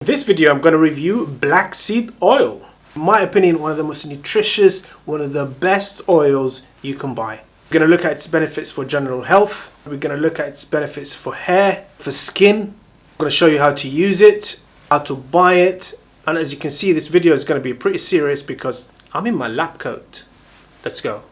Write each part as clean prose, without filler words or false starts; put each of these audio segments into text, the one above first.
In this video, I'm going to review black seed oil. In my opinion, one of the most nutritious, one of the best oils you can buy. We're going to look at its benefits for general health. We're going to look at its benefits for hair, for skin. I'm going to show you how to use it, how to buy it. And as you can see, this video is going to be pretty serious because I'm in my lab coat. Let's go.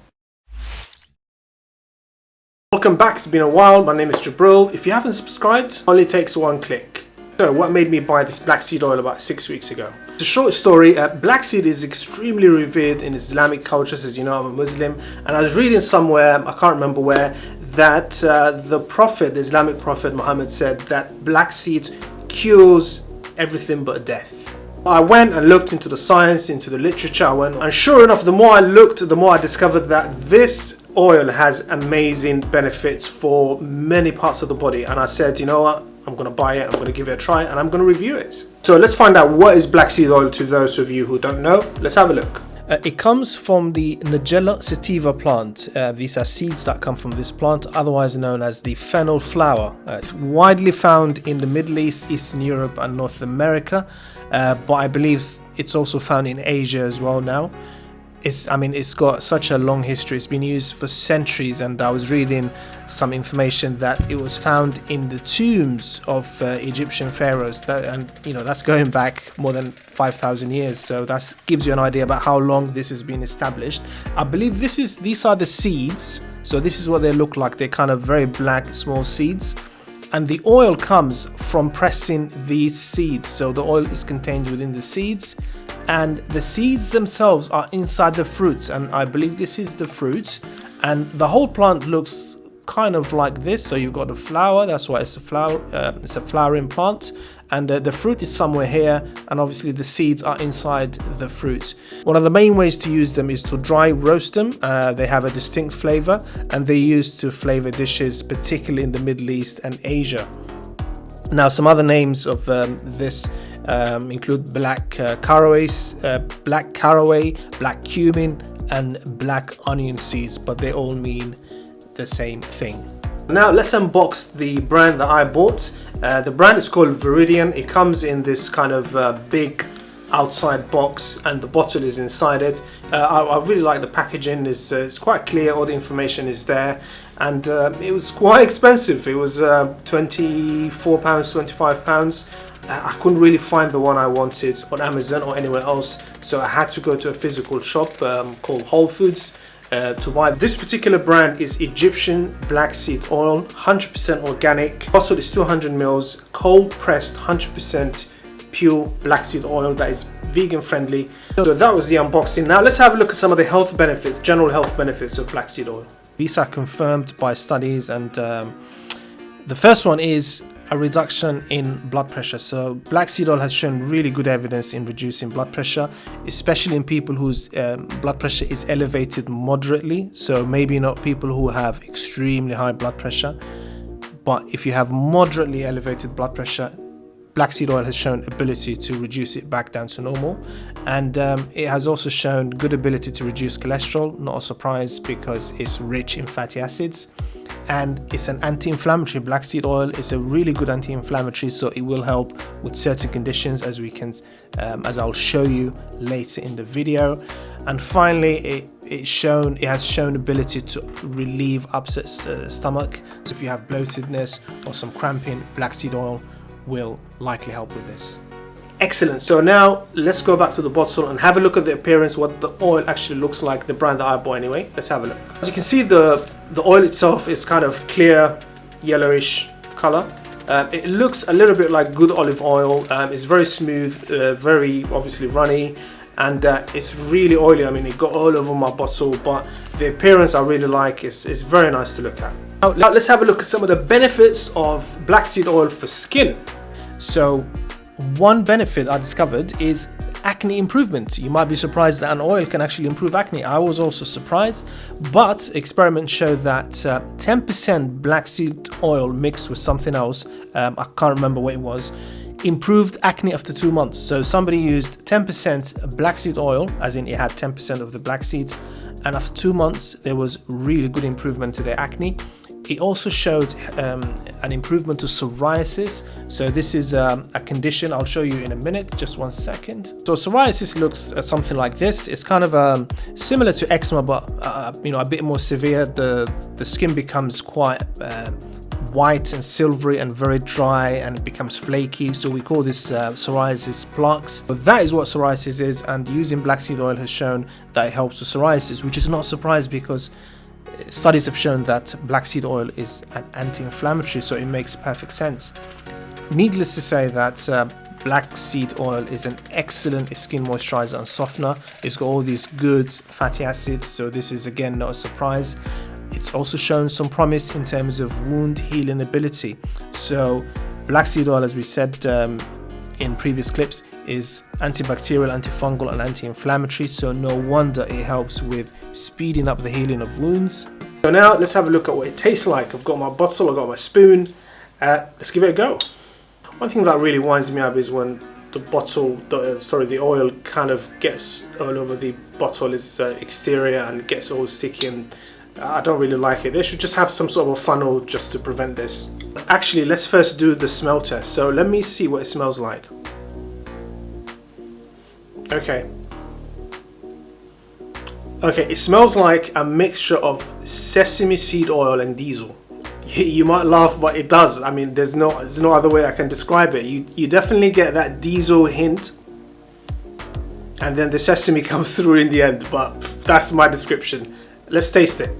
Welcome back. It's been a while. My name is Jabril. If you haven't subscribed, it only takes one click. So what made me buy this black seed oil about 6 weeks ago? It's a short story. Black seed is extremely revered in Islamic cultures. As you know, I'm a Muslim, and I was reading somewhere, I can't remember where, that the Islamic prophet Muhammad said that black seed cures everything but death. I went and looked into the science, into the literature, and sure enough, the more I looked, the more I discovered that this oil has amazing benefits for many parts of the body. And I said, you know what? I'm going to buy it, I'm going to give it a try, and I'm going to review it. So let's find out what is black seed oil to those of you who don't know. Let's have a look. It comes from the Nigella sativa plant. These are seeds that come from this plant, otherwise known as the fennel flower. It's widely found in the Middle East, Eastern Europe and North America, but I believe it's also found in Asia as well now. It's got such a long history. It's been used for centuries, and I was reading some information that it was found in the tombs of Egyptian pharaohs, that's going back more than 5,000 years. So that gives you an idea about how long this has been established. I believe these are the seeds. So this is what they look like. They're kind of very black, small seeds. And the oil comes from pressing these seeds. So the oil is contained within the seeds, and the seeds themselves are inside the fruits. And I believe this is the fruit, and the whole plant looks kind of like this. So you've got the flower, that's why it's a flower. It's a flowering plant, and the fruit is somewhere here, and obviously the seeds are inside the fruit. One of the main ways to use them is to dry roast them. They have a distinct flavor, and they're used to flavor dishes, particularly in the Middle East and Asia. Now, some other names of this include black caraway, black cumin, and black onion seeds, but they all mean the same thing. Now let's unbox the brand that I bought. The brand is called Viridian. It comes in this kind of big outside box, and the bottle is inside it. I really like the packaging. It's quite clear, all the information is there, and it was quite expensive. It was £24, £25. I couldn't really find the one I wanted on Amazon or anywhere else, so I had to go to a physical shop called Whole Foods to buy. This particular brand is Egyptian black seed oil, 100% organic. The bottle is 200 ml, cold pressed, 100% pure black seed oil that is vegan friendly. So that was the unboxing. Now let's have a look at some of the health benefits, general health benefits of black seed oil. These are confirmed by studies, and the first one is a reduction in blood pressure. So black seed oil has shown really good evidence in reducing blood pressure, especially in people whose blood pressure is elevated moderately. So maybe not people who have extremely high blood pressure, but if you have moderately elevated blood pressure, black seed oil has shown ability to reduce it back down to normal. And it has also shown good ability to reduce cholesterol, not a surprise because it's rich in fatty acids. And it's an anti-inflammatory. Black seed oil is a really good anti-inflammatory, so it will help with certain conditions, as I'll show you later in the video. And finally, it has shown ability to relieve upset stomach. So if you have bloatedness or some cramping, black seed oil will likely help with this. Excellent. So now let's go back to the bottle and have a look at the appearance, what the oil actually looks like, the brand that I bought anyway. Let's have a look. As you can see, the oil itself is kind of clear yellowish color. It looks a little bit like good olive oil. It's very smooth, very obviously runny, and it's really oily. I mean, it got all over my bottle, but the appearance I really like. It's very nice to look at. Now let's have a look at some of the benefits of black seed oil for skin. So one benefit I discovered is acne improvement. You might be surprised that an oil can actually improve acne. I was also surprised, but experiments show that 10% black seed oil mixed with something else, I can't remember what it was, improved acne after 2 months. So somebody used 10% black seed oil, as in it had 10% of the black seeds, and after 2 months there was really good improvement to their acne. it also showed an improvement to psoriasis. So this is a condition I'll show you in a minute, just 1 second. So psoriasis looks something like this. It's kind of similar to eczema, but you know, a bit more severe. The skin becomes quite white and silvery and very dry, and it becomes flaky, so we call this psoriasis plaques. But that is what psoriasis is, and using black seed oil has shown that it helps with psoriasis, which is not a surprise because studies have shown that black seed oil is an anti-inflammatory, so it makes perfect sense. Needless to say that black seed oil is an excellent skin moisturizer and softener. It's got all these good fatty acids, so this is again not a surprise. It's also shown some promise in terms of wound healing ability. So black seed oil, as we said in previous clips, is antibacterial, antifungal and anti-inflammatory, so no wonder it helps with speeding up the healing of wounds. So now let's have a look at what it tastes like. I've got my bottle, I've got my spoon. Let's give it a go. One thing that really winds me up is when the bottle, the oil kind of gets all over the bottle, exterior, and gets all sticky, and I don't really like it. They should just have some sort of a funnel just to prevent this. Actually, let's first do the smell test. So let me see what it smells like. Okay, it smells like a mixture of sesame seed oil and diesel. You might laugh, but it does. I mean, there's no other way I can describe it. You definitely get that diesel hint, and then the sesame comes through in the end, but that's my description. Let's taste it.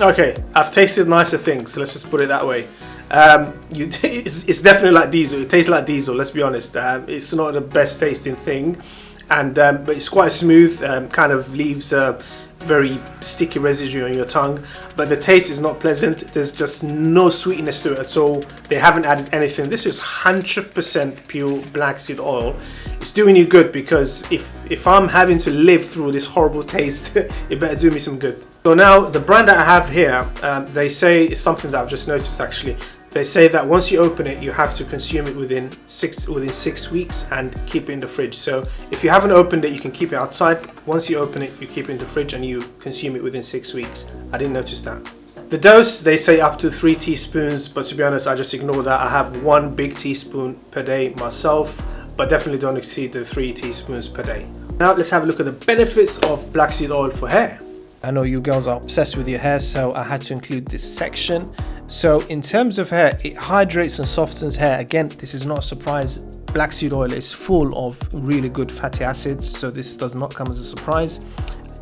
Okay, I've tasted nicer things, let's just put it that way. It's definitely like diesel. It tastes like diesel, let's be honest. It's not the best tasting thing, and but it's quite smooth, kind of leaves a very sticky residue on your tongue, but the taste is not pleasant. There's just no sweetness to it at all. They haven't added anything. This is 100% pure black seed oil. It's doing you good, because if I'm having to live through this horrible taste, it better do me some good. So now the brand that I have here, they say, it's something that I've just noticed actually. They say that once you open it, you have to consume it within 6 weeks and keep it in the fridge. So if you haven't opened it, you can keep it outside. Once you open it, you keep it in the fridge and you consume it within 6 weeks. I didn't notice that. The dose, they say up to 3 teaspoons, but to be honest, I just ignore that. I have 1 big teaspoon per day myself, but definitely don't exceed the 3 teaspoons per day. Now let's have a look at the benefits of black seed oil for hair. I know you girls are obsessed with your hair, so I had to include this section. So in terms of hair, it hydrates and softens hair. Again, this is not a surprise. Black seed oil is full of really good fatty acids, so this does not come as a surprise.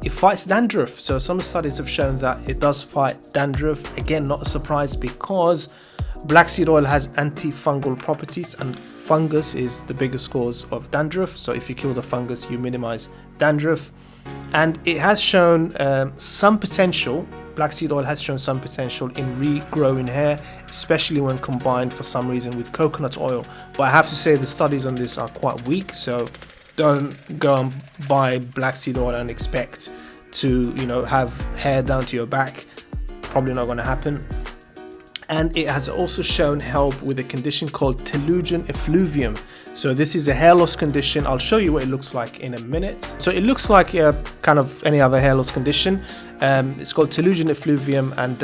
It fights dandruff, so some studies have shown that it does fight dandruff. Again, not a surprise, because black seed oil has antifungal properties, and fungus is the biggest cause of dandruff. So if you kill the fungus, you minimize dandruff. And it has shown some potential. Black seed oil has shown some potential in regrowing hair, especially when combined for some reason with coconut oil. But I have to say the studies on this are quite weak, so don't go and buy black seed oil and expect to, you know, have hair down to your back. Probably not going to happen. And it has also shown help with a condition called telogen effluvium. So this is a hair loss condition. I'll show you what it looks like in a minute. So it looks like kind of any other hair loss condition. It's called telogen effluvium, and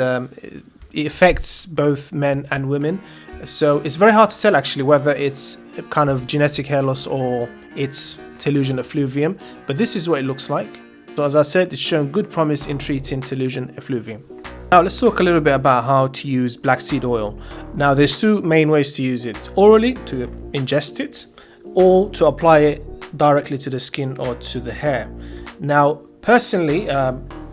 it affects both men and women. So it's very hard to tell actually whether it's kind of genetic hair loss or it's telogen effluvium, but this is what it looks like. So as I said, it's shown good promise in treating telogen effluvium. Now let's talk a little bit about how to use black seed oil. Now there's 2 main ways to use it: orally, to ingest it, or to apply it directly to the skin or to the hair. Now personally,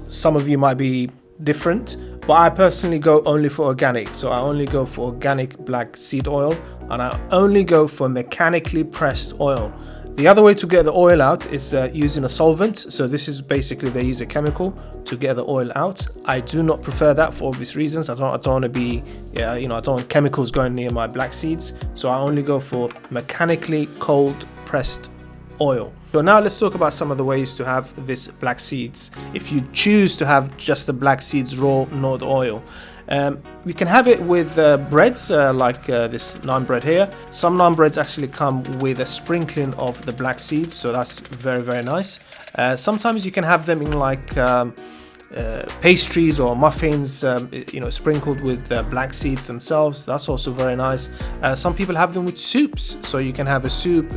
some of you might be different, but I personally go only for organic. So I only go for organic black seed oil, and I only go for mechanically pressed oil. The other way to get the oil out is using a solvent. So this is basically, they use a chemical to get the oil out. I do not prefer that for obvious reasons. I don't want to be, I don't want chemicals going near my black seeds. So I only go for mechanically cold pressed oil. So now let's talk about some of the ways to have this black seeds if you choose to have just the black seeds raw, not oil. You can have it with breads like this naan bread here. Some naan breads actually come with a sprinkling of the black seeds, so that's very, very nice. Sometimes you can have them in like pastries or muffins, sprinkled with black seeds themselves. That's also very nice. Some people have them with soups, so you can have a soup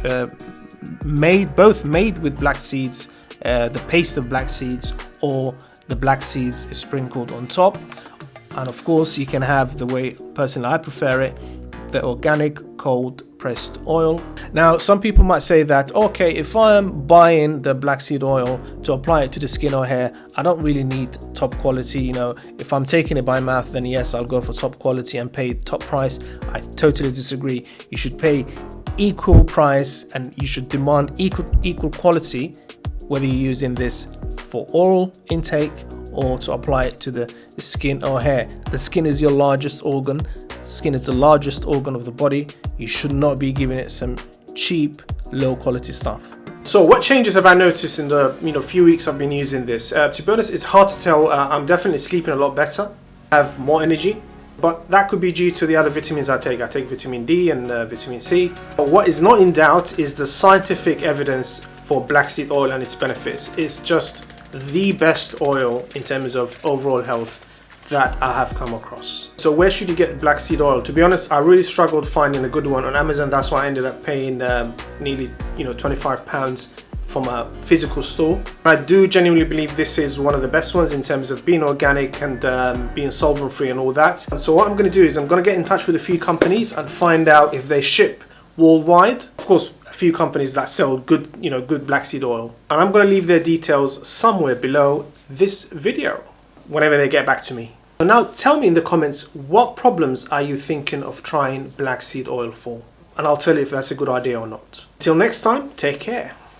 made with black seeds, the paste of black seeds, or the black seeds is sprinkled on top. And of course, you can have the way personally I prefer it, the organic cold pressed oil. Now, some people might say that, okay, if I am buying the black seed oil to apply it to the skin or hair, I don't really need top quality. If I'm taking it by mouth, then yes, I'll go for top quality and pay top price. I totally disagree. You should pay equal price and you should demand equal quality, whether you're using this for oral intake or to apply it to the skin or hair. The skin is your largest organ. Skin is the largest organ of the body. You should not be giving it some cheap, low quality stuff. So what changes have I noticed in the few weeks I've been using this? To be honest, it's hard to tell. I'm definitely sleeping a lot better. I have more energy, but that could be due to the other vitamins I take. I take vitamin D and vitamin C. But what is not in doubt is the scientific evidence for black seed oil and its benefits. It's just the best oil in terms of overall health that I have come across. So where should you get black seed oil? To be honest, I really struggled finding a good one on Amazon. That's why I ended up paying nearly £25 from a physical store. I do genuinely believe this is one of the best ones in terms of being organic and being solvent free and all that. And so what I'm going to do is I'm going to get in touch with a few companies and find out if they ship worldwide. Of course, a few companies that sell good black seed oil, and I'm going to leave their details somewhere below this video whenever they get back to me. So now tell me in the comments, what problems are you thinking of trying black seed oil for, and I'll tell you if that's a good idea or not. Till next time, take care.